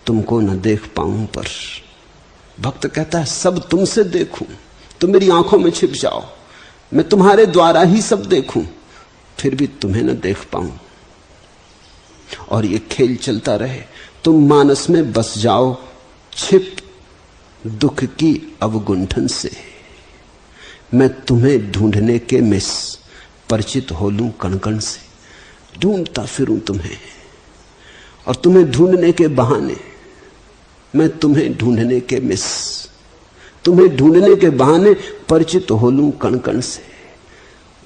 तुमको न देख पाऊं पर। भक्त कहता है सब तुमसे देखूं, तुम मेरी आंखों में छिप जाओ, मैं तुम्हारे द्वारा ही सब देखूं, फिर भी तुम्हें न देख पाऊं। और ये खेल चलता रहे, तुम मानस में बस जाओ छिप दुख की अवगुंठन से। मैं तुम्हें ढूंढने के मिस परिचित हो लूं कण कण से। ढूंढता फिरूं तुम्हें, और तुम्हें ढूंढने के बहाने मैं तुम्हें ढूंढने के मिस, तुम्हें ढूंढने के बहाने परिचित हो लूं कण कण से।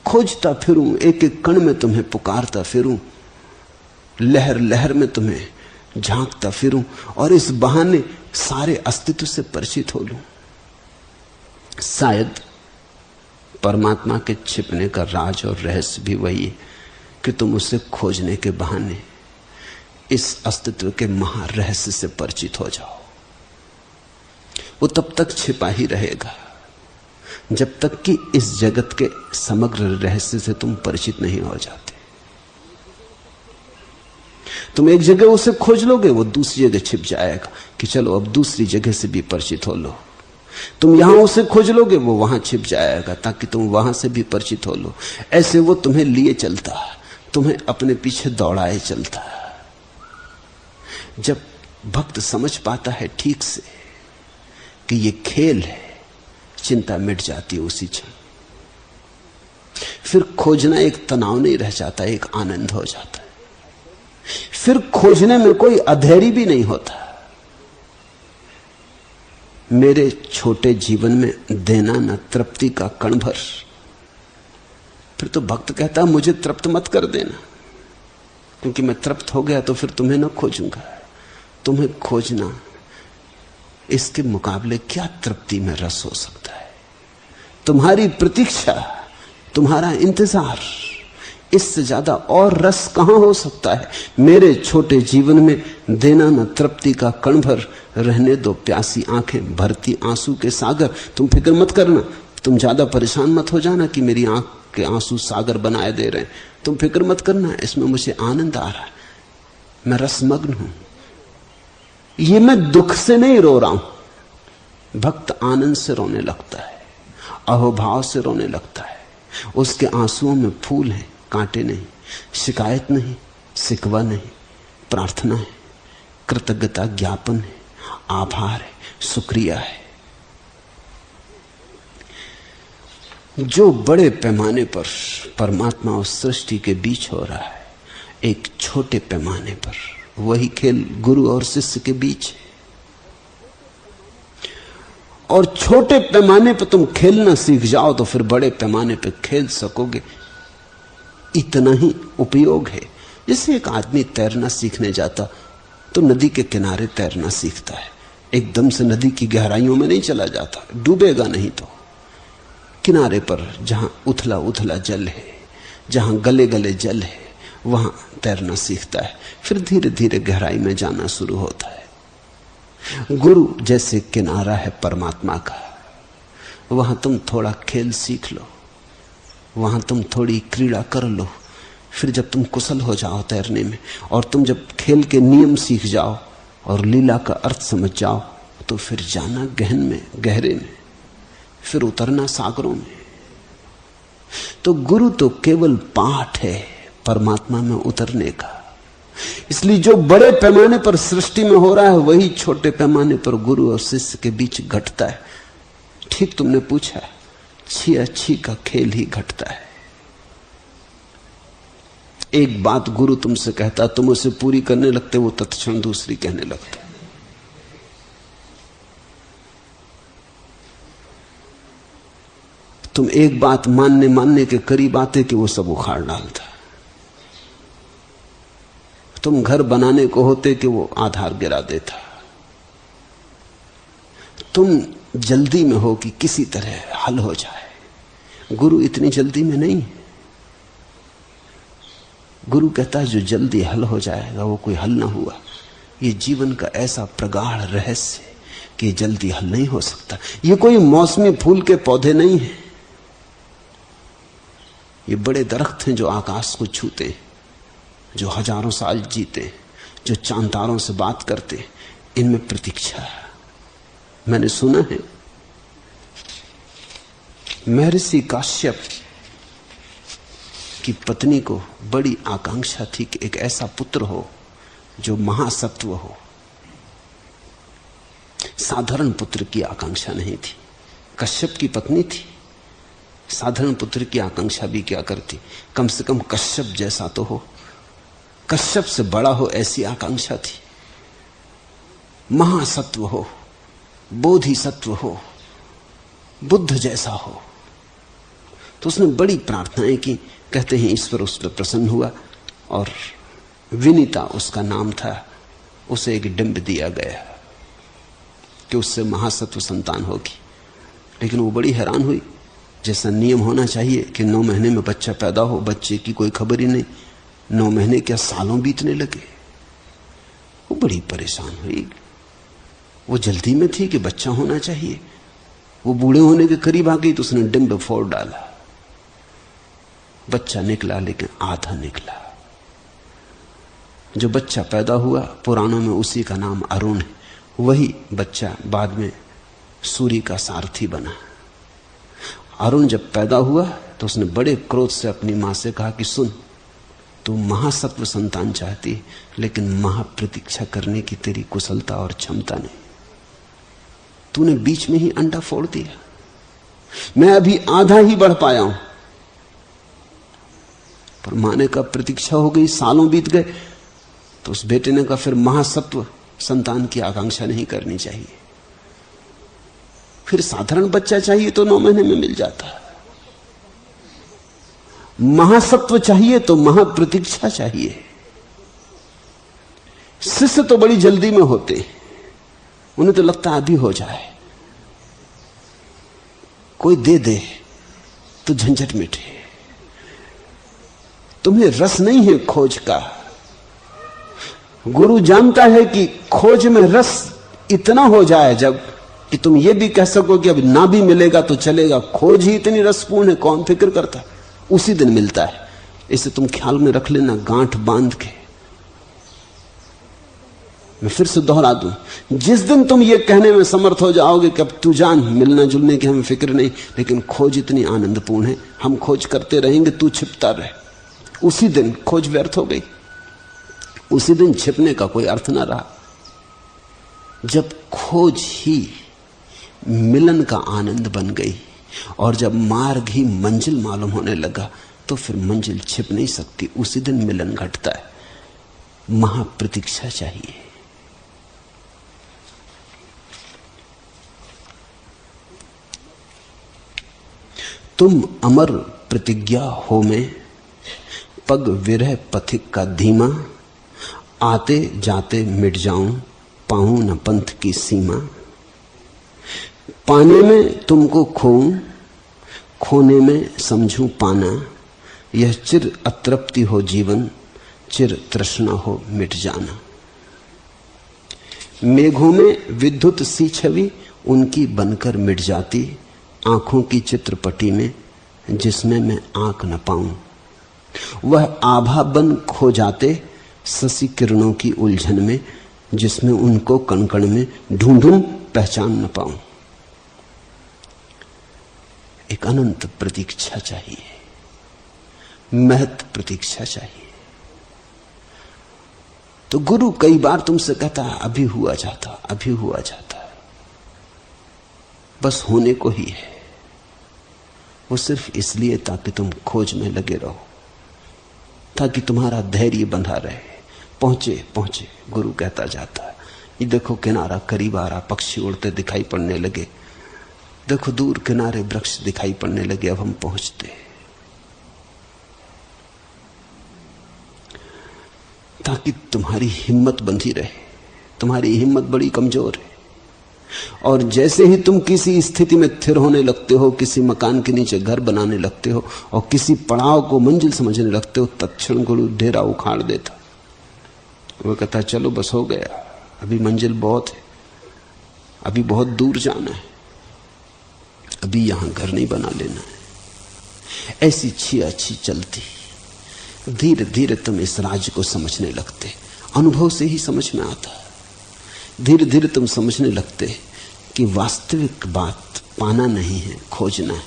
खोजता फिरूं, एक एक कण में तुम्हें पुकारता फिरूं, लहर लहर में तुम्हें झांकता फिरूं, और इस बहाने सारे अस्तित्व से परिचित हो लूं। शायद परमात्मा के छिपने का राज और रहस्य भी वही है कि तुम उसे खोजने के बहाने इस अस्तित्व के महारहस्य से परिचित हो जाओ। वो तब तक छिपा ही रहेगा जब तक कि इस जगत के समग्र रहस्य से तुम परिचित नहीं हो जाते। तुम एक जगह उसे खोज लोगे, वो दूसरी जगह छिप जाएगा कि चलो अब दूसरी जगह से भी परिचित हो लो। तुम यहां उसे खोज लोगे, वो वहां छिप जाएगा ताकि तुम वहां से भी परिचित हो लो। ऐसे वो तुम्हें लिए चलता, तुम्हें अपने पीछे दौड़ाए चलता। जब भक्त समझ पाता है ठीक से कि ये खेल है, चिंता मिट जाती है उसी क्षण। फिर खोजना एक तनाव नहीं रह जाता, एक आनंद हो जाता है। फिर खोजने में कोई अधैर्य भी नहीं होता। मेरे छोटे जीवन में देना न तृप्ति का कण भर। फिर तो भक्त कहता मुझे तृप्त मत कर देना, क्योंकि मैं तृप्त हो गया तो फिर तुम्हें न खोजूंगा। तुम्हें खोजना, इसके मुकाबले क्या तृप्ति में रस हो सकता है। तुम्हारी प्रतीक्षा, तुम्हारा इंतजार, इससे ज्यादा और रस कहां हो सकता है। मेरे छोटे जीवन में देना न तृप्ति का कण भर, रहने दो प्यासी आंखें भरती आंसू के सागर। तुम फिक्र मत करना, तुम ज्यादा परेशान मत हो जाना कि मेरी आंख के आंसू सागर बनाए दे रहे हैं। तुम फिक्र मत करना, इसमें मुझे आनंद आ रहा है, मैं रसमग्न हूं। ये मैं दुख से नहीं रो रहा हूं। भक्त आनंद से रोने लगता है, अहोभाव से रोने लगता है। उसके आंसुओं में फूल हैं, कांटे नहीं, शिकायत नहीं, सिकवा नहीं, प्रार्थना है, कृतज्ञता ज्ञापन है, आभार है, शुक्रिया है। जो बड़े पैमाने पर परमात्मा और सृष्टि के बीच हो रहा है, एक छोटे पैमाने पर वही खेल गुरु और शिष्य के बीच है। और छोटे पैमाने पर तुम खेलना सीख जाओ तो फिर बड़े पैमाने पर खेल सकोगे। इतना ही उपयोग है। जैसे एक आदमी तैरना सीखने जाता तो नदी के किनारे तैरना सीखता है, एकदम से नदी की गहराइयों में नहीं चला जाता, डूबेगा नहीं तो। किनारे पर जहां उथला उथला जल है, जहां गले गले जल है, वहां तैरना सीखता है। फिर धीरे धीरे गहराई में जाना शुरू होता है। गुरु जैसे किनारा है परमात्मा का, वहां तुम थोड़ा खेल सीख लो, वहां तुम थोड़ी क्रीड़ा कर लो। फिर जब तुम कुशल हो जाओ तैरने में, और तुम जब खेल के नियम सीख जाओ और लीला का अर्थ समझ जाओ, तो फिर जाना गहन में, गहरे में, फिर उतरना सागरों में। तो गुरु तो केवल पाठ है परमात्मा में उतरने का। इसलिए जो बड़े पैमाने पर सृष्टि में हो रहा है, वही छोटे पैमाने पर गुरु और शिष्य के बीच घटता है। ठीक तुमने पूछा, छिया छी का खेल ही घटता है। एक बात गुरु तुमसे कहता, तुम उसे पूरी करने लगते, वो तत्क्षण दूसरी कहने लगता। तुम एक बात मानने के करीब आते कि वो सब उखाड़ डालता। तुम घर बनाने को होते कि वो आधार गिरा देता। तुम जल्दी में हो कि किसी तरह हल हो जाए। गुरु इतनी जल्दी में नहीं। गुरु कहता है जो जल्दी हल हो जाएगा वो कोई हल ना हुआ। ये जीवन का ऐसा प्रगाढ़ रहस्य है कि जल्दी हल नहीं हो सकता। ये कोई मौसमी फूल के पौधे नहीं है। ये बड़े दरख्त हैं जो आकाश को छूते, जो हजारों साल जीते, जो चांतारों से बात करते। इनमें प्रतीक्षा है। मैंने सुना है महर्षि काश्यप की पत्नी को बड़ी आकांक्षा थी कि एक ऐसा पुत्र हो जो महासत्व हो। साधारण पुत्र की आकांक्षा नहीं थी। कश्यप की पत्नी थी, साधारण पुत्र की आकांक्षा भी क्या करती, कम से कम कश्यप जैसा तो हो, कश्यप से बड़ा हो, ऐसी आकांक्षा थी। महासत्व हो, बोधिसत्व हो, बुद्ध जैसा हो। तो उसने बड़ी प्रार्थनाएं की। कहते हैं ईश्वर उस पर प्रसन्न हुआ और विनीता उसका नाम था। उसे एक डिंब दिया गया कि उससे महासत्व संतान होगी। लेकिन वो बड़ी हैरान हुई। जैसा नियम होना चाहिए कि 9 महीने में बच्चा पैदा हो, बच्चे की कोई खबर ही नहीं। 9 महीने क्या सालों बीतने लगे। वो बड़ी परेशान हुई। वो जल्दी में थी कि बच्चा होना चाहिए। वो बूढ़े होने के करीब आ गई तो उसने डिंब फोड़ डाला। बच्चा निकला, लेकिन आधा निकला। जो बच्चा पैदा हुआ, पुराणों में उसी का नाम अरुण है। वही बच्चा बाद में सूर्य का सारथी बना। अरुण जब पैदा हुआ तो उसने बड़े क्रोध से अपनी मां से कहा कि सुन, तू महासत्व संतान चाहती है, लेकिन महाप्रतीक्षा करने की तेरी कुशलता और क्षमता नहीं। तूने बीच में ही अंडा फोड़ दिया। मैं अभी आधा ही बढ़ पाया हूं। पर मां ने कहा प्रतीक्षा हो गई, सालों बीत गए। तो उस बेटे ने कहा फिर महासत्व संतान की आकांक्षा नहीं करनी चाहिए। फिर साधारण बच्चा चाहिए तो 9 महीने में मिल जाता। महासत्व चाहिए तो महाप्रतीक्षा चाहिए। शिष्य तो बड़ी जल्दी में होते, उन्हें तो लगता अभी हो जाए, कोई दे दे तो झंझट मिटे। तुम्हें रस नहीं है खोज का। गुरु जानता है कि खोज में रस इतना हो जाए जब कि तुम ये भी कह सको कि अब ना भी मिलेगा तो चलेगा। खोज ही इतनी रसपूर्ण है, कौन फिक्र करता, उसी दिन मिलता है। इसे तुम ख्याल में रख लेना, गांठ बांध के। मैं फिर से दोहरा दूं, जिस दिन तुम ये कहने में समर्थ हो जाओगे कि अब तू जान, मिलना जुलने की हमें फिक्र नहीं, लेकिन खोज इतनी आनंदपूर्ण है, हम खोज करते रहेंगे, तू छिपता रहे, उसी दिन खोज व्यर्थ हो गई। उसी दिन छिपने का कोई अर्थ ना रहा। जब खोज ही मिलन का आनंद बन गई और जब मार्ग ही मंजिल मालूम होने लगा, तो फिर मंजिल छिप नहीं सकती। उसी दिन मिलन घटता है। महाप्रतीक्षा चाहिए। तुम अमर प्रतिज्ञा हो में, पग विरह पथिक का धीमा, आते जाते मिट जाऊं, पाऊं न पंथ की सीमा। पाने में तुमको खोऊं, खोने में समझूं पाना, यह चिर अतृप्ति हो जीवन, चिर तृष्णा हो मिट जाना। मेघों में विद्युत सी छवि उनकी बनकर मिट जाती, आंखों की चित्रपटी में जिसमें मैं आंख न पाऊं। वह आभा बन खो जाते शशि किरणों की उलझन में, जिसमें उनको कण-कण में ढूंढूं पहचान न पाऊं। एक अनंत प्रतीक्षा चाहिए, महत प्रतीक्षा चाहिए। तो गुरु कई बार तुमसे कहता है अभी हुआ जाता, अभी हुआ जाता, बस होने को ही है। वो सिर्फ इसलिए ताकि तुम खोज में लगे रहो, ताकि तुम्हारा धैर्य बंधा रहे। पहुंचे पहुंचे गुरु कहता जाता है, ये देखो किनारा करीब आ रहा, पक्षी उड़ते दिखाई पड़ने लगे, देखो दूर किनारे वृक्ष दिखाई पड़ने लगे, अब हम पहुंचते। ताकि तुम्हारी हिम्मत बंधी रहे। तुम्हारी हिम्मत बड़ी कमजोर है, और जैसे ही तुम किसी स्थिति में स्थिर होने लगते हो, किसी मकान के नीचे घर बनाने लगते हो और किसी पड़ाव को मंजिल समझने लगते हो, तत्क्षण गुरु डेरा उखाड़ देता। वो कहता चलो बस हो गया, अभी मंजिल बहुत है, अभी बहुत दूर जाना है, अभी यहां घर नहीं बना लेना है। ऐसी छिया छी चलती। धीरे धीरे तुम इस राज को समझने लगते। अनुभव से ही समझ में आता धीरे धीरे तुम समझने लगते कि वास्तविक बात पाना नहीं है, खोजना है।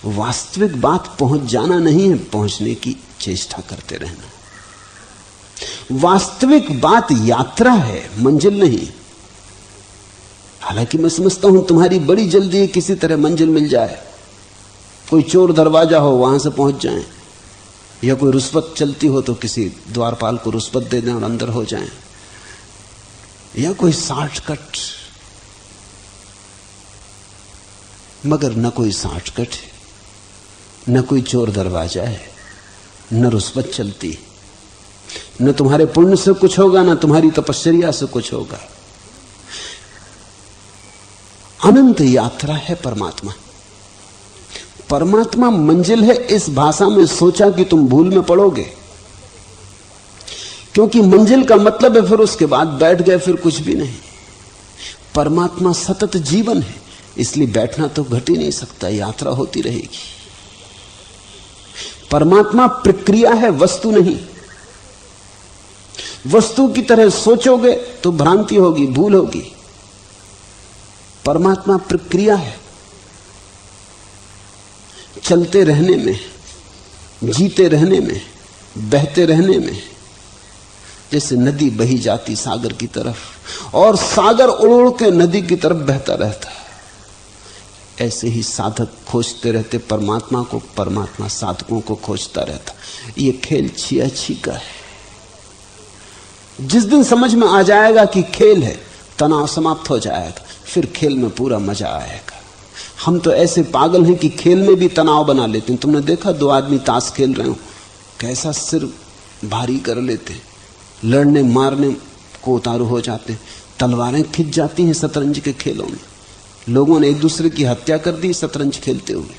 वास्तविक बात पहुंच जाना नहीं है, पहुंचने की चेष्टा करते रहना। वास्तविक बात यात्रा है, मंजिल नहीं। हालांकि मैं समझता हूं तुम्हारी बड़ी जल्दी है किसी तरह मंजिल मिल जाए, कोई चोर दरवाजा हो वहां से पहुंच जाएं, या कोई रुस्वत चलती हो तो किसी द्वारपाल को रुस्वत दे दें और अंदर हो जाएं, या कोई शॉर्टकट। मगर न कोई शॉर्टकट है, न कोई चोर दरवाजा है, न रुस्वत चलती, न तुम्हारे पुण्य से कुछ होगा, न तुम्हारी तपस्या से कुछ होगा। अनंत यात्रा है परमात्मा। परमात्मा मंजिल है इस भाषा में सोचा कि तुम भूल में पड़ोगे, क्योंकि मंजिल का मतलब है फिर उसके बाद बैठ गए, फिर कुछ भी नहीं। परमात्मा सतत जीवन है, इसलिए बैठना तो घट ही नहीं सकता, यात्रा होती रहेगी। परमात्मा प्रक्रिया है, वस्तु नहीं। वस्तु की तरह सोचोगे तो भ्रांति होगी, भूल होगी। परमात्मा प्रक्रिया है, चलते रहने में, जीते रहने में, बहते रहने में। जैसे नदी बही जाती सागर की तरफ और सागर उड़ उड़ के नदी की तरफ बहता रहता, ऐसे ही साधक खोजते रहते परमात्मा को, परमात्मा साधकों को खोजता रहता। ये खेल छिया छिका है। जिस दिन समझ में आ जाएगा कि खेल है, तनाव समाप्त हो जाएगा, फिर खेल में पूरा मजा आएगा। हम तो ऐसे पागल हैं कि खेल में भी तनाव बना लेते हैं। तुमने देखा दो आदमी ताश खेल रहे हो, कैसा सिर भारी कर लेते, लड़ने मारने को उतारू हो जाते, तलवारें खिंच जाती हैं शतरंज के खेलों में। लोगों ने एक दूसरे की हत्या कर दी शतरंज खेलते हुए,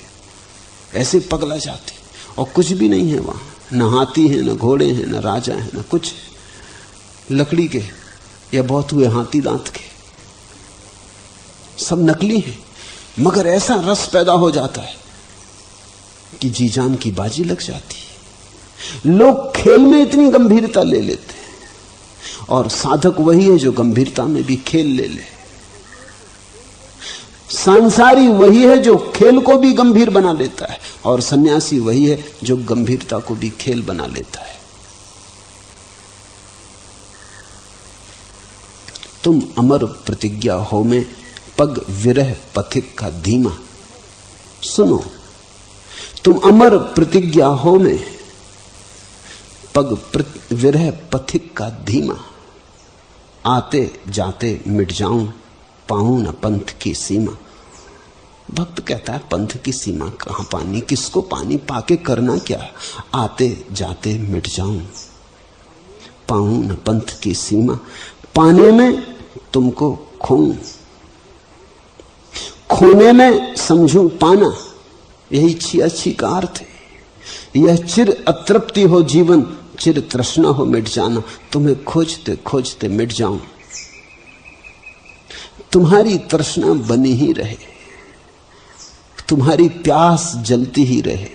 ऐसे पगला जाते। और कुछ भी नहीं है वहां, न हाथी है, न घोड़े हैं, न राजा है, न कुछ, लकड़ी के या बहुत हुए हाथी दांत के, सब नकली हैं। मगर ऐसा रस पैदा हो जाता है कि जी जान की बाजी लग जाती है। लोग खेल में इतनी गंभीरता ले लेते हैं, और साधक वही है जो गंभीरता में भी खेल ले ले। सांसारी वही है जो खेल को भी गंभीर बना लेता है, और सन्यासी वही है जो गंभीरता को भी खेल बना लेता है। तुम अमर प्रतिज्ञा हो में पग विरह पथिक का धीमा। सुनो, तुम अमर प्रतिज्ञा हो में पग विरह पथिक का धीमा। आते जाते मिट जाऊं, पाऊं न पंथ की सीमा। भक्त कहता है पंथ की सीमा कहां पानी, किसको पानी, पाके करना क्या। आते जाते मिट जाऊं, पाऊं न पंथ की सीमा। पाने में तुमको खोऊं, खोने में समझूं पाना। यही छी अच्छी का अर्थ है। यह चिर अतृप्ति हो जीवन, चिर तृष्णा हो मिट जाना। तुम्हें खोजते खोजते मिट जाऊं, तुम्हारी तृष्णा बनी ही रहे, तुम्हारी प्यास जलती ही रहे।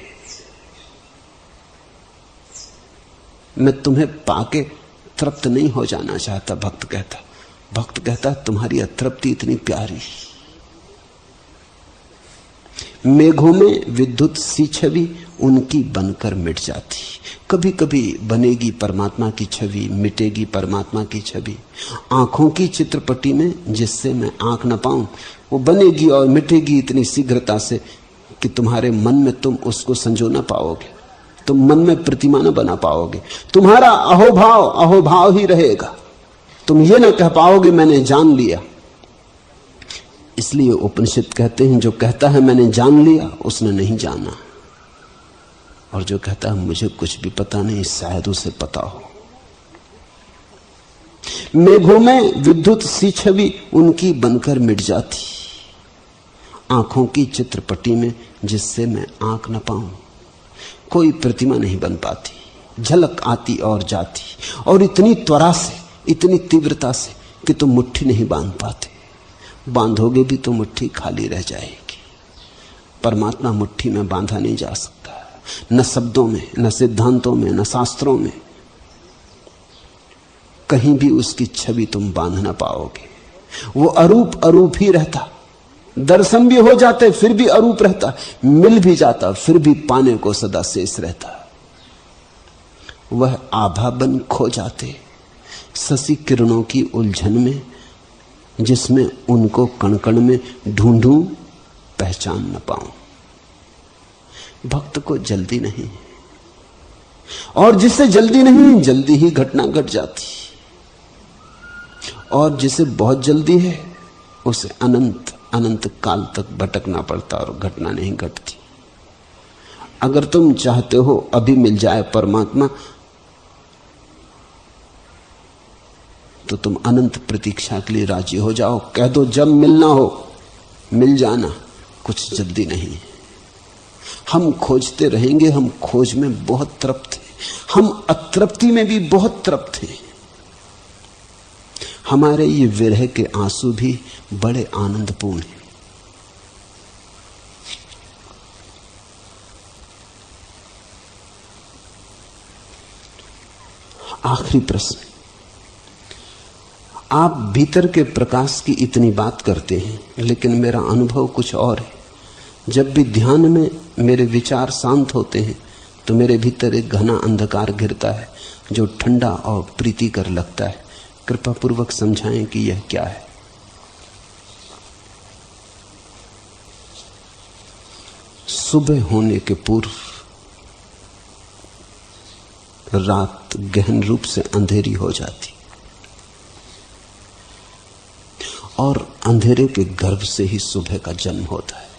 मैं तुम्हें पाके तृप्त नहीं हो जाना चाहता, भक्त कहता। भक्त कहता तुम्हारी अतृप्ति इतनी प्यारी। मेघों में विद्युत सी छवि उनकी बनकर मिट जाती। कभी कभी बनेगी परमात्मा की छवि, मिटेगी परमात्मा की छवि। आंखों की चित्रपटी में जिससे मैं आंख न पाऊं, वो बनेगी और मिटेगी इतनी शीघ्रता से कि तुम्हारे मन में तुम उसको संजो ना पाओगे, तुम मन में प्रतिमा न बना पाओगे। तुम्हारा अहोभाव ही रहेगा। तुम ये ना कह पाओगे मैंने जान लिया। इसलिए उपनिषद कहते हैं जो कहता है मैंने जान लिया उसने नहीं जाना, और जो कहता है मुझे कुछ भी पता नहीं शायद उसे पता हो। मेघों में विद्युत सी छवि उनकी बनकर मिट जाती, आंखों की चित्रपटी में जिससे मैं आंख न पाऊं। कोई प्रतिमा नहीं बन पाती, झलक आती और जाती, और इतनी त्वरा से, इतनी तीव्रता से कि तुम मुट्ठी नहीं बांध पाते। बांधोगे भी तो मुट्ठी खाली रह जाएगी। परमात्मा मुट्ठी में बांधा नहीं जा सकता, न शब्दों में, न सिद्धांतों में, न शास्त्रों में। कहीं भी उसकी छवि तुम बांध ना पाओगे। वो अरूप अरूप ही रहता, दर्शन भी हो जाते फिर भी अरूप रहता, मिल भी जाता फिर भी पाने को सदा शेष रहता। वह आभा बन खो जाते शशि किरणों की उलझन में, जिसमें उनको कण कण में ढूंढूं पहचान न पाऊं। भक्त को जल्दी नहीं, और जिसे जल्दी नहीं जल्दी ही घटना घट जाती, और जिसे बहुत जल्दी है उसे अनंत अनंत काल तक भटकना पड़ता और घटना नहीं घटती। अगर तुम चाहते हो अभी मिल जाए परमात्मा, तो तुम अनंत प्रतीक्षा के लिए राजी हो जाओ। कह दो जब मिलना हो मिल जाना, कुछ जल्दी नहीं। हम खोजते रहेंगे, हम खोज में बहुत तृप्त हैं, हम अतृप्ति में भी बहुत तृप्त हैं। हमारे ये विरह के आंसू भी बड़े आनंदपूर्ण हैं। आखिरी प्रश्न, आप भीतर के प्रकाश की इतनी बात करते हैं, लेकिन मेरा अनुभव कुछ और है। जब भी ध्यान में मेरे विचार शांत होते हैं तो मेरे भीतर एक घना अंधकार घिरता है जो ठंडा और प्रीतिकर लगता है। कृपा पूर्वक समझाएं कि यह क्या है। सुबह होने के पूर्व रात गहन रूप से अंधेरी हो जाती, और अंधेरे के गर्भ से ही सुबह का जन्म होता है।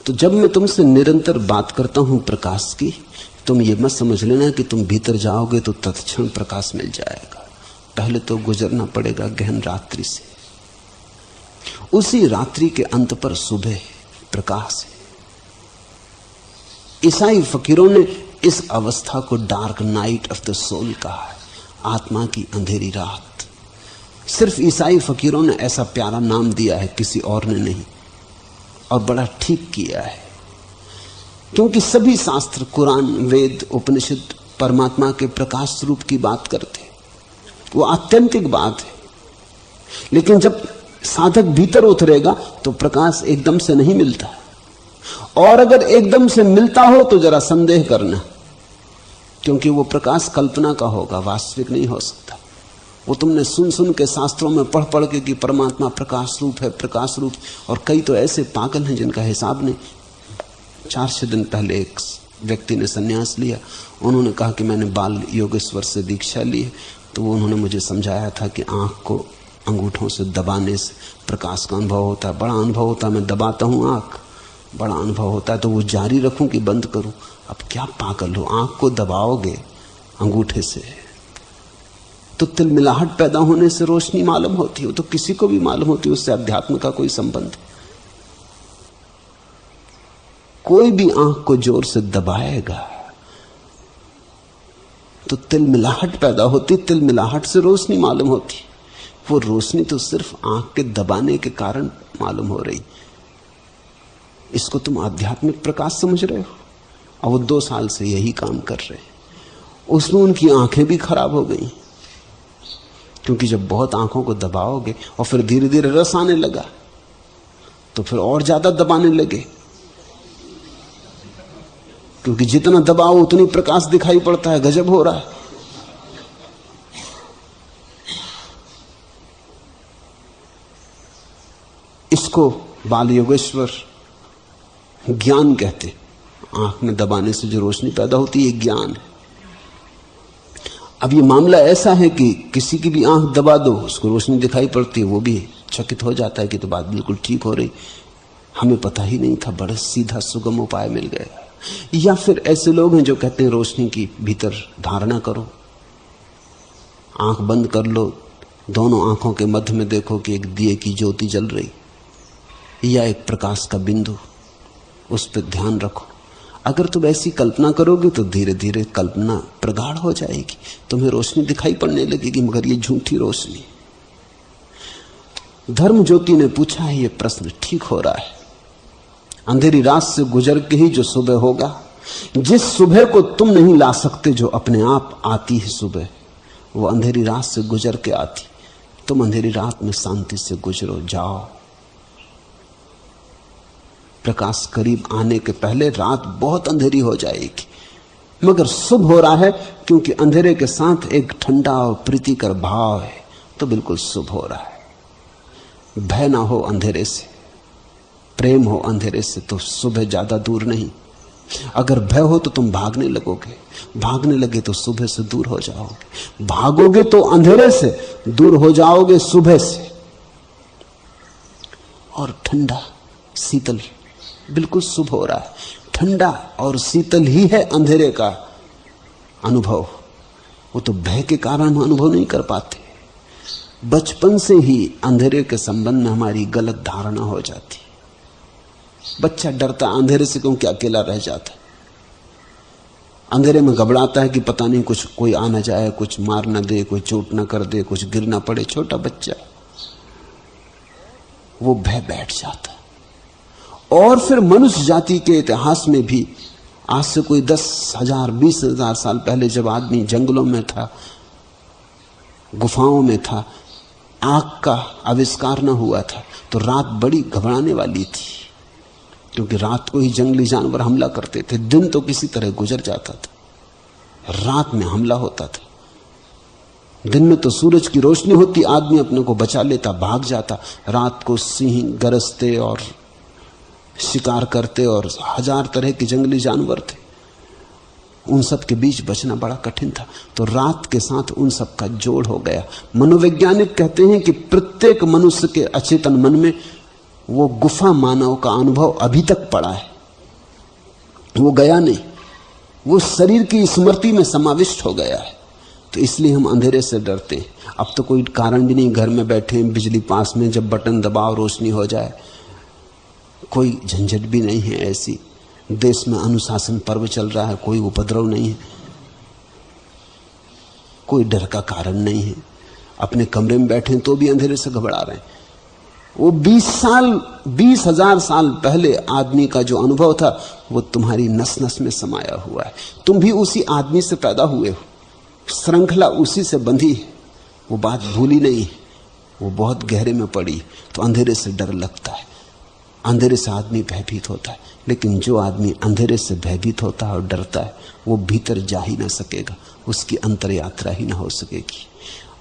तो जब मैं तुमसे निरंतर बात करता हूं प्रकाश की, तुम ये मत समझ लेना कि तुम भीतर जाओगे तो तत्क्षण प्रकाश मिल जाएगा। पहले तो गुजरना पड़ेगा गहन रात्रि से। उसी रात्रि के अंत पर सुबह प्रकाश है। ईसाई फकीरों ने इस अवस्था को dark night of the soul कहा है, आत्मा की अंधेरी रात। सिर्फ ईसाई फकीरों ने ऐसा प्यारा नाम दिया है, किसी और ने नहीं, और बड़ा ठीक किया है। क्योंकि सभी शास्त्र, कुरान, वेद, उपनिषद परमात्मा के प्रकाश रूप की बात करते, वो आत्यंतिक बात है। लेकिन जब साधक भीतर उतरेगा तो प्रकाश एकदम से नहीं मिलता, और अगर एकदम से मिलता हो तो जरा संदेह करना, क्योंकि वो प्रकाश कल्पना का होगा, वास्तविक नहीं हो सकता। वो तुमने सुन सुन के शास्त्रों में पढ़ पढ़ के कि परमात्मा प्रकाश रूप है, प्रकाश रूप। और कई तो ऐसे पागल हैं जिनका हिसाब नहीं। 4-6 दिन पहले एक व्यक्ति ने संन्यास लिया। उन्होंने कहा कि मैंने बाल योगेश्वर से दीक्षा ली है। तो वो उन्होंने मुझे समझाया था कि आंख को अंगूठों से दबाने से प्रकाश का अनुभव होता है। बड़ा अनुभव होता है, मैं दबाता हूँ आंख, बड़ा अनुभव होता है। तो वो जारी रखूं कि बंद करूं? अब क्या पागल हो, आंख को दबाओगे अंगूठे से तो तिलमिलाहट पैदा होने से रोशनी मालूम होती है। तो किसी को भी मालूम होती है, उससे अध्यात्म का कोई संबंध। कोई भी आंख को जोर से दबाएगा तो तिलमिलाहट पैदा होती, तिलमिलाहट से रोशनी मालूम होती। वो रोशनी तो सिर्फ आंख के दबाने के कारण मालूम हो रही। इसको तुम आध्यात्मिक प्रकाश समझ रहे हो, और वो 2 साल से यही काम कर रहे हैं। उसमें उनकी आंखें भी खराब हो गई, क्योंकि जब बहुत आंखों को दबाओगे और फिर धीरे धीरे रस आने लगा तो फिर और ज्यादा दबाने लगे, क्योंकि जितना दबाओ उतनी प्रकाश दिखाई पड़ता है। गजब हो रहा है। इसको बाल योगेश्वर ज्ञान कहते। आंख में दबाने से जो रोशनी पैदा होती है, ज्ञान है। अब ये मामला ऐसा है कि किसी की भी आंख दबा दो, उसको रोशनी दिखाई पड़ती है, वो भी चकित हो जाता है कि तो बात बिल्कुल ठीक हो रही, हमें पता ही नहीं था, बड़ा सीधा सुगम उपाय मिल गया। या फिर ऐसे लोग हैं जो कहते हैं रोशनी की भीतर धारणा करो, आंख बंद कर लो, दोनों आंखों के मध्य में देखो कि एक दिए की ज्योति जल रही, या एक प्रकाश का बिंदु, उस पर ध्यान रखो। अगर तुम ऐसी कल्पना करोगे तो धीरे धीरे कल्पना प्रगाढ़ हो जाएगी, तुम्हें रोशनी दिखाई पड़ने लगेगी, मगर ये झूठी रोशनी। धर्म ज्योति ने पूछा है ये प्रश्न, ठीक हो रहा है। अंधेरी रात से गुजर के ही जो सुबह होगा, जिस सुबह को तुम नहीं ला सकते, जो अपने आप आती है सुबह, वो अंधेरी रात से गुजर के आती। तुम अंधेरी रात में शांति से गुजरो, जाओ। प्रकाश करीब आने के पहले रात बहुत अंधेरी हो जाएगी, मगर शुभ हो रहा है क्योंकि अंधेरे के साथ एक ठंडा और प्रीतिकर भाव है, तो बिल्कुल शुभ हो रहा है। भय ना हो अंधेरे से, प्रेम हो अंधेरे से, तो सुबह ज्यादा दूर नहीं। अगर भय हो तो तुम भागने लगोगे, भागने लगे तो सुबह से दूर हो जाओगे, भागोगे तो अंधेरे से दूर हो जाओगे सुबह से। और ठंडा शीतल बिल्कुल शुभ हो रहा है। ठंडा और शीतल ही है अंधेरे का अनुभव। वो तो भय के कारण हम अनुभव नहीं कर पाते। बचपन से ही अंधेरे के संबंध में हमारी गलत धारणा हो जाती। बच्चा डरता अंधेरे से क्योंकि अकेला रह जाता है, अंधेरे में घबराता है कि पता नहीं कुछ कोई आ ना जाए, कुछ मार ना दे, कोई चोट ना कर दे, कुछ गिर ना पड़े। छोटा बच्चा, वो भय बैठ जाता। और फिर मनुष्य जाति के इतिहास में भी आज से कोई 10,000 20,000 साल पहले जब आदमी जंगलों में था, गुफाओं में था, आग का आविष्कार न हुआ था, तो रात बड़ी घबराने वाली थी, क्योंकि रात को ही जंगली जानवर हमला करते थे। दिन तो किसी तरह गुजर जाता था, रात में हमला होता था। दिन में तो सूरज की रोशनी होती, आदमी अपने को बचा लेता, भाग जाता। रात को सिंह गरजते और शिकार करते और 1000 तरह के जंगली जानवर थे, उन सब के बीच बचना बड़ा कठिन था। तो रात के साथ उन सब का जोड़ हो गया। मनोवैज्ञानिक कहते हैं कि प्रत्येक मनुष्य के अचेतन मन में वो गुफा मानव का अनुभव अभी तक पड़ा है, वो गया नहीं, वो शरीर की स्मृति में समाविष्ट हो गया है। तो इसलिए हम अंधेरे से डरते हैं। अब तो कोई कारण भी नहीं, घर में बैठे हैं, बिजली पास में, जब बटन दबाओ रोशनी हो जाए, कोई झंझट भी नहीं है ऐसी। देश में अनुशासन पर्व चल रहा है, कोई उपद्रव नहीं है, कोई डर का कारण नहीं है। अपने कमरे में बैठे तो भी अंधेरे से घबरा रहे हैं। वो 20,000 साल पहले आदमी का जो अनुभव था वो तुम्हारी नस नस में समाया हुआ है। तुम भी उसी आदमी से पैदा हुए हो, श्रृंखला उसी से बंधी है, वो बात भूली नहीं है, वो बहुत गहरे में पड़ी। तो अंधेरे से डर लगता है, अंधेरे से आदमी भयभीत होता है। लेकिन जो आदमी अंधेरे से भयभीत होता है और डरता है, वो भीतर जा ही ना सकेगा, उसकी अंतर यात्रा ही ना हो सकेगी।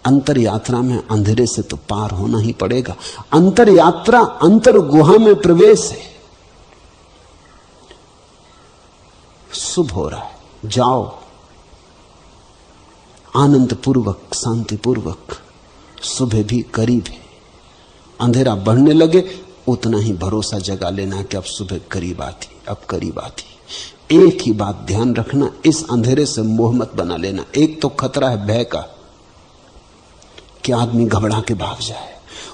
अंतर यात्रा में अंधेरे से तो पार होना ही पड़ेगा। अंतर यात्रा अंतर गुहा में प्रवेश है। शुभ हो रहा है, जाओ आनंद पूर्वक, शांति पूर्वक। सुबह भी करीब है। अंधेरा बढ़ने लगे उतना ही भरोसा जगा लेना कि अब सुबह करीब आती, अब करीब आती। एक ही बात ध्यान रखना, इस अंधेरे से मोह मत बना लेना। एक तो खतरा है भय का कि आदमी घबरा के भाग जाए,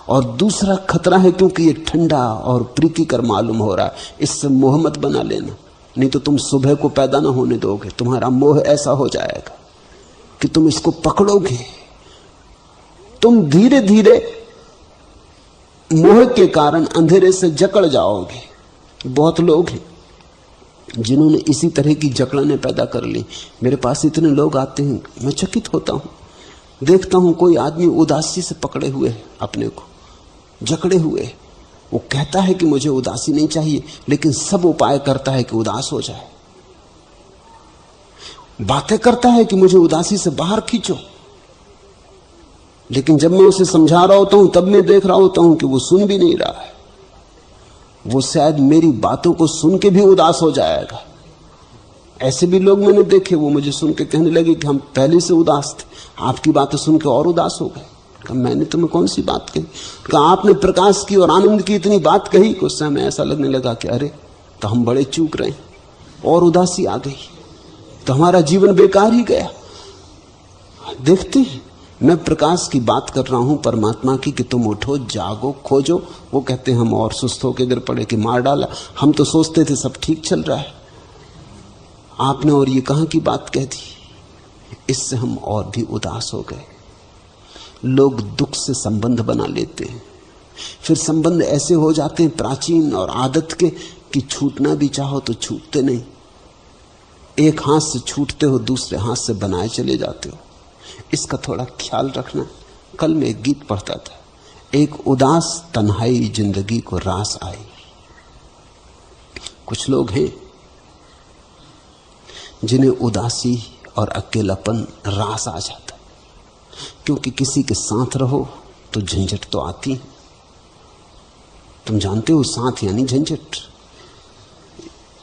और दूसरा खतरा है क्योंकि ये ठंडा और प्रीतिकर मालूम हो रहा है, इससे मोह मत बना लेना। नहीं तो तुम सुबह को पैदा ना होने दोगे। तुम्हारा मोह ऐसा हो जाएगा कि तुम इसको पकड़ोगे। तुम धीरे धीरे मोह के कारण अंधेरे से जकड़ जाओगे। बहुत लोग हैं जिन्होंने इसी तरह की जकड़ने पैदा कर ली। मेरे पास इतने लोग आते हैं, मैं चकित होता हूं। देखता हूं कोई आदमी उदासी से पकड़े हुए है, अपने को जकड़े हुए। वो कहता है कि मुझे उदासी नहीं चाहिए, लेकिन सब उपाय करता है कि उदास हो जाए। बातें करता है कि मुझे उदासी से बाहर खींचो, लेकिन जब मैं उसे समझा रहा होता हूं तब मैं देख रहा होता हूं कि वो सुन भी नहीं रहा है। वो शायद मेरी बातों को सुन के भी उदास हो जाएगा। ऐसे भी लोग मैंने देखे, वो मुझे सुन के कहने लगे कि हम पहले से उदास थे, आपकी बातें सुन के और उदास हो गए। कहा मैंने तुम्हें कौन सी बात कही? कहा आपने प्रकाश की और आनंद की इतनी बात कही कि उस समय ऐसा लगने लगा कि अरे तो हम बड़े चूक रहे, और उदासी आ गई, तो हमारा जीवन बेकार ही गया। देखते हैं, मैं प्रकाश की बात कर रहा हूं परमात्मा की कि तुम उठो, जागो, खोजो। वो कहते हैं हम और सुस्त होकर गिर पड़े कि मार डाला, हम तो सोचते थे सब ठीक चल रहा है, आपने और ये कहां की बात कह दी। इससे हम और भी उदास हो गए। लोग दुख से संबंध बना लेते हैं, फिर संबंध ऐसे हो जाते हैं प्राचीन और आदत के कि छूटना भी चाहो तो छूटते नहीं। एक हाथ से छूटते हो, दूसरे हाथ से बनाए चले जाते हो। इसका थोड़ा ख्याल रखना। कल मैं एक गीत पढ़ता था, एक उदास तन्हाई जिंदगी को रास आई। कुछ लोग हैं जिन्हें उदासी और अकेलापन रास आ जाता, क्योंकि किसी के साथ रहो तो झंझट तो आती। तुम जानते हो साथ यानी झंझट,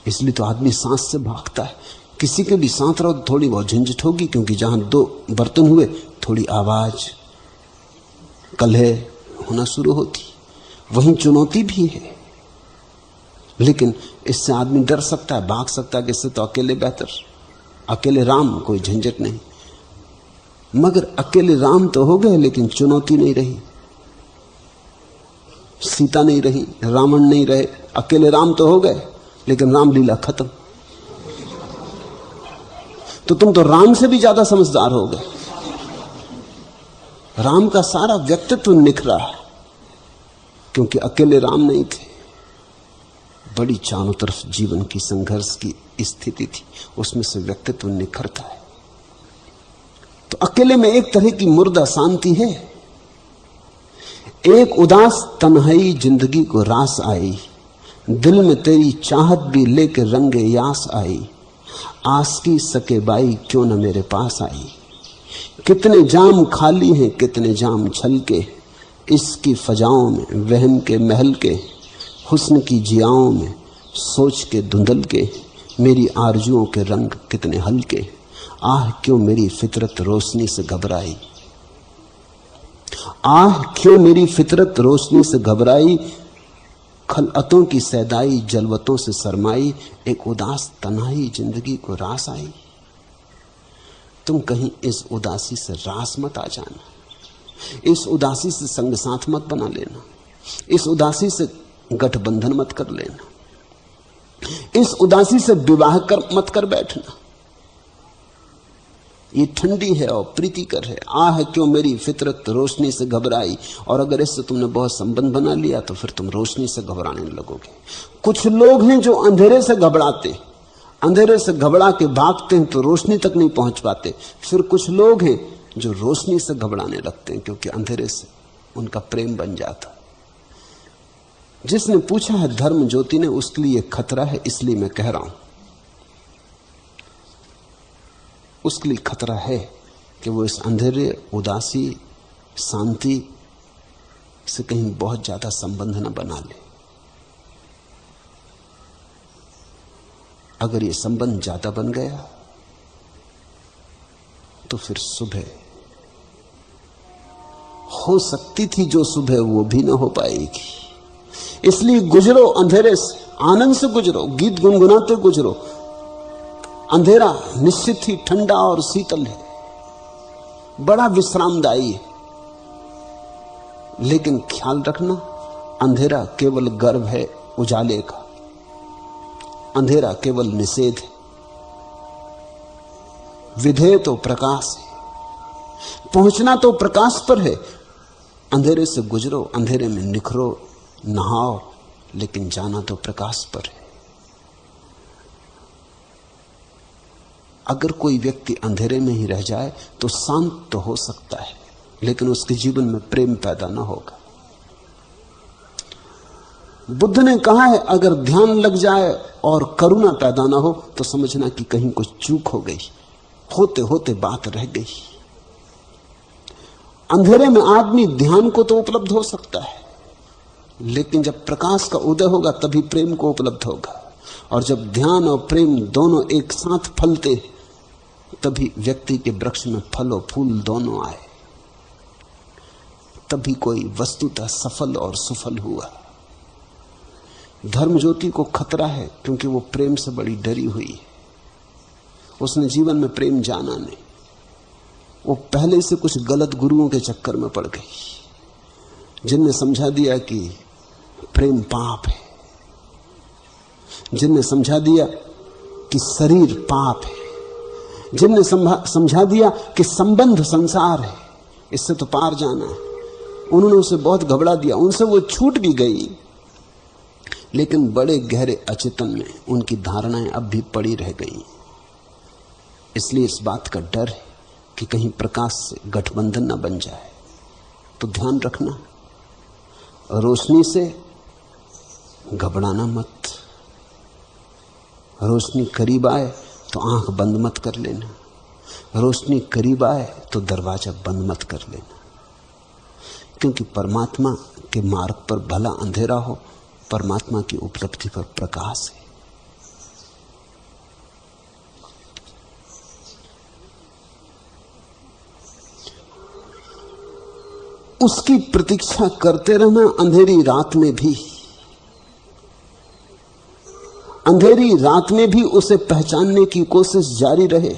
इसलिए तो आदमी सांस से भागता है। किसी के भी साथ रहो तो थोड़ी बहुत झंझट होगी, क्योंकि जहां दो बर्तन हुए थोड़ी आवाज कलह होना शुरू होती, वहीं चुनौती भी है। लेकिन इससे आदमी डर सकता है, भाग सकता है कि इससे तो अकेले बेहतर, अकेले राम, कोई झंझट नहीं। मगर अकेले राम तो हो गए, लेकिन चुनौती नहीं रही, सीता नहीं रही, रावण नहीं रहे। अकेले राम तो हो गए, लेकिन रामलीला खत्म। तो तुम तो राम से भी ज्यादा समझदार हो गए। राम का सारा व्यक्तित्व निखरा, क्योंकि अकेले राम नहीं थे। बड़ी चारों तरफ जीवन की संघर्ष की स्थिति थी, उसमें से व्यक्तित्व निखरता है। तो अकेले में एक तरह की मुर्दा शांति है। एक उदास तन्हाई जिंदगी को रास आई, दिल में तेरी चाहत भी लेके रंगे यास आई। आस की सके बाई क्यों न मेरे पास आई। कितने जाम खाली हैं, कितने जाम छलके, इसकी फजाओं में वहम के महल के, हुस्न की जियाओं में सोच के धुंधल के, मेरी आरजुओं के रंग कितने हल्के। आह क्यों मेरी फितरत रोशनी से घबराई। आह क्यों मेरी फितरत रोशनी से घबराई। खलअतों की सैदाई जलवतों से शर्माई। एक उदास तन्हाई जिंदगी को रास आई। तुम कहीं इस उदासी से रास मत आ जाना, इस उदासी से संग साथ मत बना लेना, इस उदासी से गठबंधन मत कर लेना, इस उदासी से विवाह मत कर बैठना। ये ठंडी है और प्रीतिकर है। आह क्यों मेरी फितरत रोशनी से घबराई। और अगर इससे तुमने बहुत संबंध बना लिया तो फिर तुम रोशनी से घबराने लगोगे। कुछ लोग हैं जो अंधेरे से घबराते, अंधेरे से घबरा के भागते हैं तो रोशनी तक नहीं पहुंच पाते। फिर कुछ लोग हैं जो रोशनी से घबराने लगते हैं, क्योंकि अंधेरे से उनका प्रेम बन जाता। जिसने पूछा है धर्म ज्योति ने, उसके लिए खतरा है, इसलिए मैं कह रहा हूं। उसके लिए खतरा है कि वो इस अंधेरे, उदासी, शांति से कहीं बहुत ज्यादा संबंध न बना ले। अगर ये संबंध ज्यादा बन गया तो फिर सुबह हो सकती थी जो सुबह वो भी ना हो पाएगी। इसलिए गुजरो अंधेरे से, आनंद से गुजरो, गीत गुनगुनाते गुजरो। अंधेरा निश्चित ही ठंडा और शीतल है, बड़ा विश्रामदायी है, लेकिन ख्याल रखना, अंधेरा केवल गर्व है उजाले का, अंधेरा केवल निषेध है। विधेय तो प्रकाश है, पहुंचना तो प्रकाश पर है। अंधेरे से गुजरो, अंधेरे में निखरो, नहाओ, लेकिन जाना तो प्रकाश पर है। अगर कोई व्यक्ति अंधेरे में ही रह जाए तो शांत तो हो सकता है, लेकिन उसके जीवन में प्रेम पैदा ना होगा। बुद्ध ने कहा है, अगर ध्यान लग जाए और करुणा पैदा ना हो तो समझना कि कहीं कुछ चूक हो गई, होते होते बात रह गई। अंधेरे में आदमी ध्यान को तो उपलब्ध हो सकता है, लेकिन जब प्रकाश का उदय होगा तभी प्रेम को उपलब्ध होगा। और जब ध्यान और प्रेम दोनों एक साथ फलते, तभी व्यक्ति के वृक्ष में फल और फूल दोनों आए, तभी कोई वस्तुतः सफल और सुफल हुआ। धर्म ज्योति को खतरा है, क्योंकि वो प्रेम से बड़ी डरी हुई है। उसने जीवन में प्रेम जाना नहीं, वो पहले से कुछ गलत गुरुओं के चक्कर में पड़ गई, जिनने समझा दिया कि प्रेम पाप है, जिनने समझा दिया कि शरीर पाप है, जिनने समझा दिया कि संबंध संसार है, इससे तो पार जाना है। उन्होंने उसे बहुत घबरा दिया, उनसे वो छूट भी गई, लेकिन बड़े गहरे अचेतन में उनकी धारणाएं अब भी पड़ी रह गई। इसलिए इस बात का डर है कि कहीं प्रकाश से गठबंधन ना बन जाए। तो ध्यान रखना, रोशनी से घबराना मत। रोशनी करीब आए तो आंख बंद मत कर लेना, रोशनी करीब आए तो दरवाजा बंद मत कर लेना। क्योंकि परमात्मा के मार्ग पर भला अंधेरा हो, परमात्मा की उपलब्धि पर प्रकाश है। उसकी प्रतीक्षा करते रहना अंधेरी रात में भी, अंधेरी रात में भी उसे पहचानने की कोशिश जारी रहे।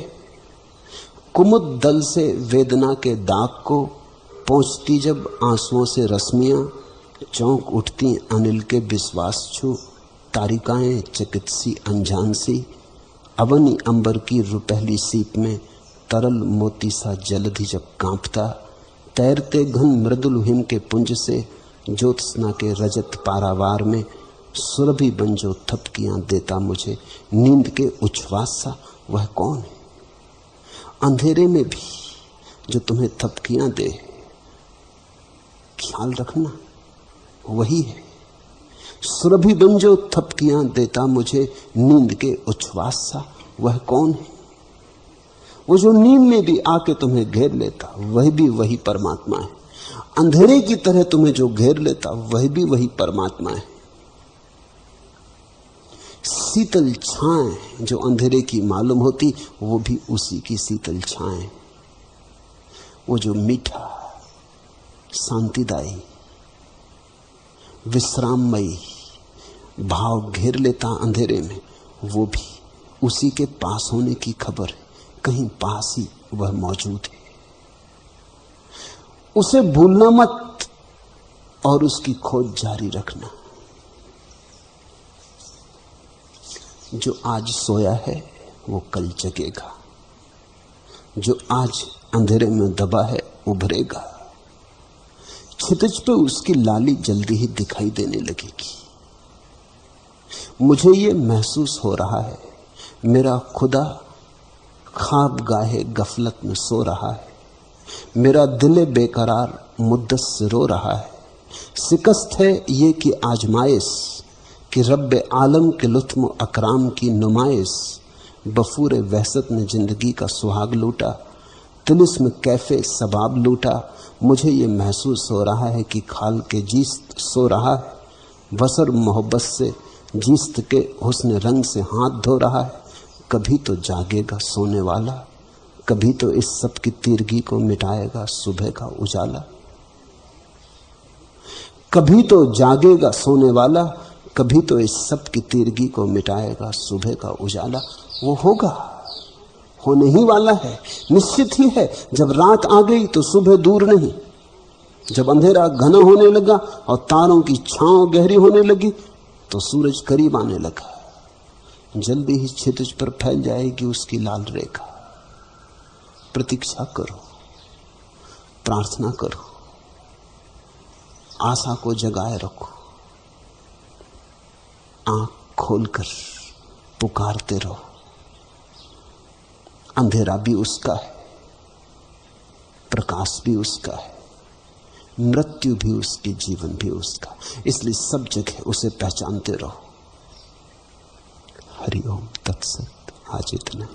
कुमुद दल से वेदना के दाग को पहुंचती जब आंसुओं से रश्मियां, चौंक उठती अनिल के विश्वास छू, तारिकाएं चकित सी अनजान सी, अवनी अंबर की रुपहली सीप में तरल मोती सा जलधि जब कांपता, तैरते घन मृदुल हिम के पुंज से ज्योत्सना के रजत पारावार में सुरभि बन जो थपकियां देता मुझे, नींद के उच्छ्वास सा वह कौन है? अंधेरे में भी जो तुम्हें थपकियां दे, ख्याल रखना वही है। सुरभि बन जो थपकियां देता मुझे, नींद के उच्छ्वास सा वह कौन है? वो जो नींद में भी आके तुम्हें घेर लेता वह भी वही परमात्मा है। अंधेरे की तरह तुम्हें जो घेर लेता वह भी वही परमात्मा है। शीतल छाएं जो अंधेरे की मालूम होती वो भी उसी की शीतल छाएं। वो जो मीठा, शांतिदायी, विश्राममयी भाव घेर लेता अंधेरे में, वो भी उसी के पास होने की खबर है। कहीं पास ही वह मौजूद है। उसे भूलना मत और उसकी खोज जारी रखना। जो आज सोया है वो कल जगेगा, जो आज अंधेरे में दबा है उभरेगा। क्षितिज पे उसकी लाली जल्दी ही दिखाई देने लगेगी। मुझे ये महसूस हो रहा है मेरा खुदा ख्वाब गाहे गफलत में सो रहा है, मेरा दिल बेकरार मुद्दत से रो रहा है। शिकस्त है ये कि आजमाइश कि रब्बे आलम के लुत्फ़ अकराम की नुमाइश, बफूरे वहशत ने जिंदगी का सुहाग लूटा, तिलिस्म कैफे सबाब लूटा। मुझे ये महसूस हो रहा है कि खाल के जीस्त सो रहा है, बसर मोहब्बत से जीस्त के हुस्न रंग से हाथ धो रहा है। कभी तो जागेगा सोने वाला, कभी तो इस सब की तीरगी को मिटाएगा सुबह का उजाला। कभी तो जागेगा सोने वाला, कभी तो इस सब की तीरगी को मिटाएगा सुबह का उजाला। वो होगा, होने ही वाला है, निश्चित ही है। जब रात आ गई तो सुबह दूर नहीं। जब अंधेरा घना होने लगा और तारों की छांव गहरी होने लगी तो सूरज करीब आने लगा। जल्दी ही क्षितिज पर फैल जाएगी उसकी लाल रेखा। प्रतीक्षा करो, प्रार्थना करो, आशा को जगाए रखो, आंख खोलकर पुकारते रहो। अंधेरा भी उसका है, प्रकाश भी उसका है, मृत्यु भी उसकी, जीवन भी उसका। इसलिए सब जगह उसे पहचानते रहो। हरि ओम तत्सत। आज इतना।